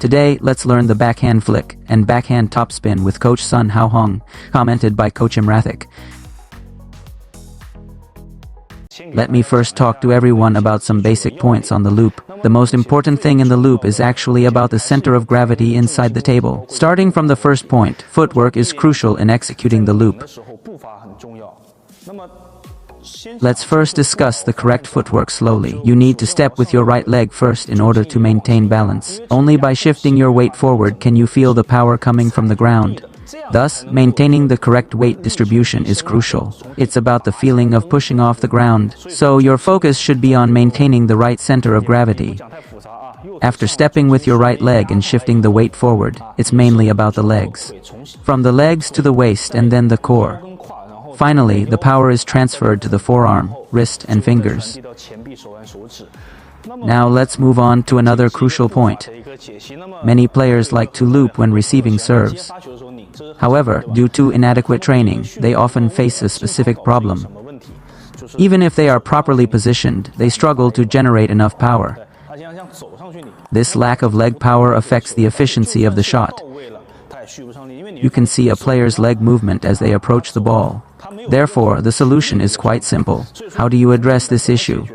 Today, let's learn the backhand flick and backhand topspin with Coach Sun Haohong, commented by Coach EmRatThich. Let me first talk to everyone about some basic points on the loop. The most important thing in the loop is actually about the center of gravity inside the table. Starting from the first point, footwork is crucial in executing the loop. Let's first discuss the correct footwork slowly. You need to step with your right leg first in order to maintain balance. Only by shifting your weight forward can you feel the power coming from the ground. Thus, maintaining the correct weight distribution is crucial. It's about the feeling of pushing off the ground. So your focus should be on maintaining the right center of gravity. After stepping with your right leg and shifting the weight forward, it's mainly about the legs. From the legs to the waist and then the core. Finally, the power is transferred to the forearm, wrist, and fingers. Now let's move on to another crucial point. Many players like to loop when receiving serves. However, due to inadequate training, they often face a specific problem. Even if they are properly positioned, they struggle to generate enough power. This lack of leg power affects the efficiency of the shot. You can see a player's leg movement as they approach the ball. Therefore, the solution is quite simple. How do you address this issue?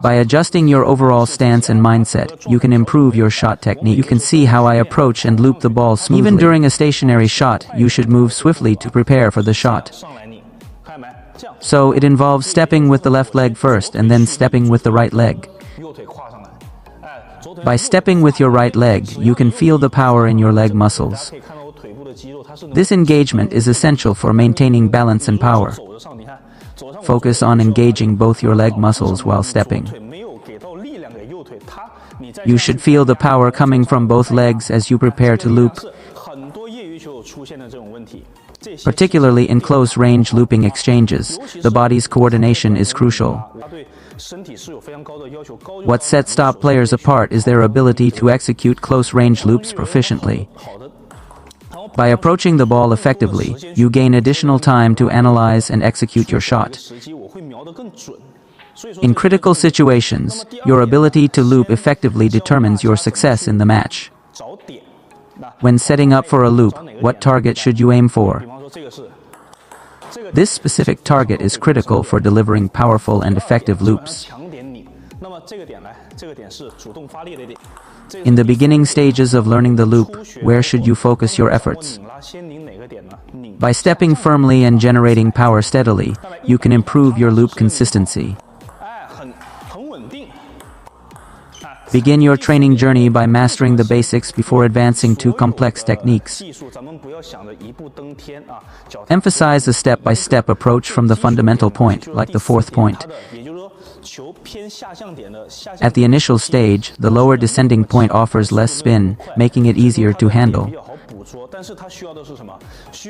By adjusting your overall stance and mindset, you can improve your shot technique. You can see how I approach and loop the ball smoothly. Even during a stationary shot, you should move swiftly to prepare for the shot. So it involves stepping with the left leg first and then stepping with the right leg. By stepping with your right leg, you can feel the power in your leg muscles. This engagement is essential for maintaining balance and power. Focus on engaging both your leg muscles while stepping. You should feel the power coming from both legs as you prepare to loop. Particularly in close-range looping exchanges, the body's coordination is crucial. What sets top players apart is their ability to execute close-range loops proficiently. By approaching the ball effectively, you gain additional time to analyze and execute your shot. In critical situations, your ability to loop effectively determines your success in the match. When setting up for a loop, what target should you aim for? This specific target is critical for delivering powerful and effective loops. In the beginning stages of learning the loop, where should you focus your efforts? By stepping firmly and generating power steadily, you can improve your loop consistency. Begin your training journey by mastering the basics before advancing to complex techniques. Emphasize a step-by-step approach from the fundamental point, like the fourth point. At the initial stage, the lower descending point offers less spin, making it easier to handle.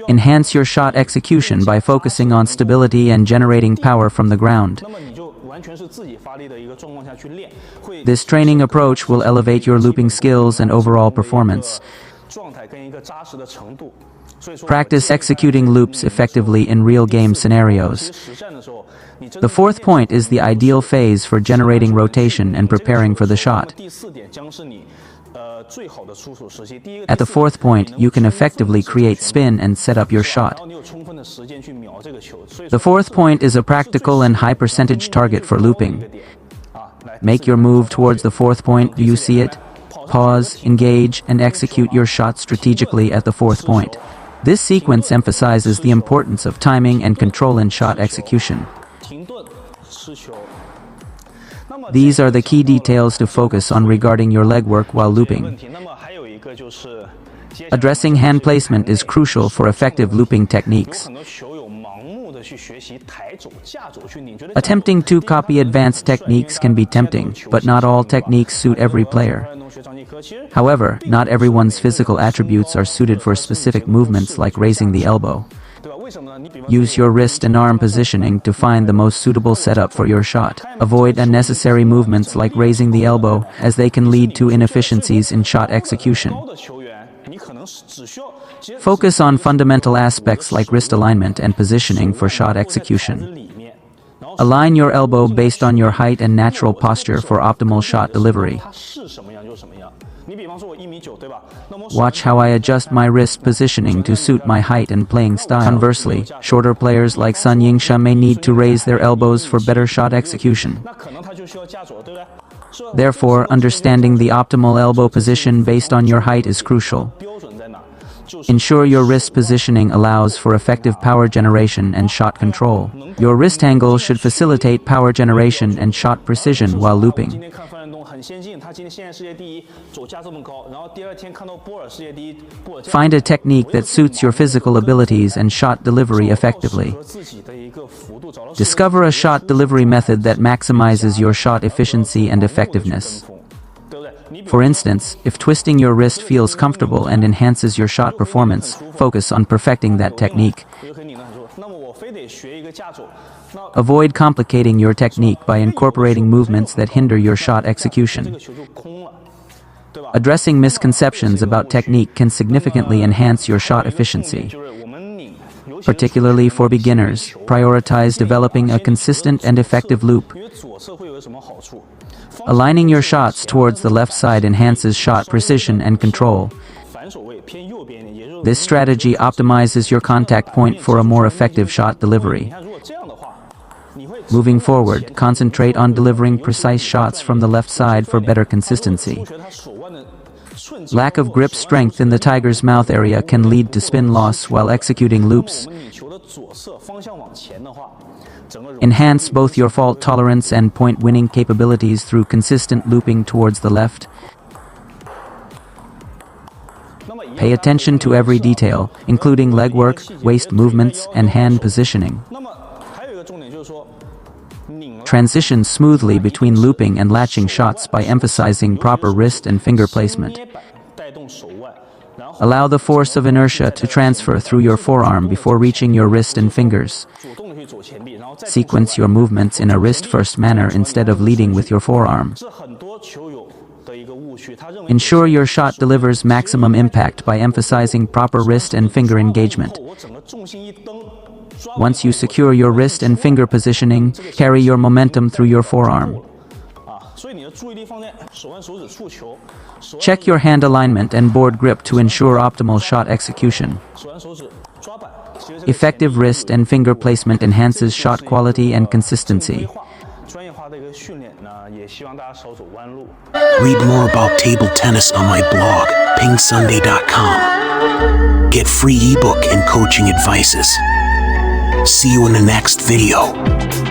Enhance your shot execution by focusing on stability and generating power from the ground. This training approach will elevate your looping skills and overall performance. Practice executing loops effectively in real-game scenarios. The fourth point is the ideal phase for generating rotation and preparing for the shot. At the fourth point, you can effectively create spin and set up your shot. The fourth point is a practical and high-percentage target for looping. Make your move towards the fourth point. Do you see it? Pause, engage, and execute your shot strategically at the fourth point. This sequence emphasizes the importance of timing and control in shot execution. These are the key details to focus on regarding your leg work while looping. Addressing hand placement is crucial for effective looping techniques. Attempting to copy advanced techniques can be tempting, but not all techniques suit every player. However, not everyone's physical attributes are suited for specific movements like raising the elbow. Use your wrist and arm positioning to find the most suitable setup for your shot. Avoid unnecessary movements like raising the elbow, as they can lead to inefficiencies in shot execution. Focus on fundamental aspects like wrist alignment and positioning for shot execution. Align your elbow based on your height and natural posture for optimal shot delivery. Watch how I adjust my wrist positioning to suit my height and playing style. Conversely, shorter players like Sun Yingsha may need to raise their elbows for better shot execution. Therefore, understanding the optimal elbow position based on your height is crucial. Ensure your wrist positioning allows for effective power generation and shot control. Your wrist angle should facilitate power generation and shot precision while looping. Find a technique that suits your physical abilities and shot delivery effectively. Discover a shot delivery method that maximizes your shot efficiency and effectiveness. For instance, if twisting your wrist feels comfortable and enhances your shot performance, focus on perfecting that technique. Avoid complicating your technique by incorporating movements that hinder your shot execution. Addressing misconceptions about technique can significantly enhance your shot efficiency. Particularly for beginners, prioritize developing a consistent and effective loop. Aligning your shots towards the left side enhances shot precision and control. This strategy optimizes your contact point for a more effective shot delivery. Moving forward, concentrate on delivering precise shots from the left side for better consistency. Lack of grip strength in the tiger's mouth area can lead to spin loss while executing loops. Enhance both your fault tolerance and point-winning capabilities through consistent looping towards the left. Pay attention to every detail, including leg work, waist movements, and hand positioning. Transition smoothly between looping and latching shots by emphasizing proper wrist and finger placement. Allow the force of inertia to transfer through your forearm before reaching your wrist and fingers. Sequence your movements in a wrist-first manner instead of leading with your forearm. Ensure your shot delivers maximum impact by emphasizing proper wrist and finger engagement. Once you secure your wrist and finger positioning, carry your momentum through your forearm. Check your hand alignment and board grip to ensure optimal shot execution. Effective wrist and finger placement enhances shot quality and consistency. Read more about table tennis on my blog, PingSunday.com. Get free ebook and coaching advices. See you in the next video.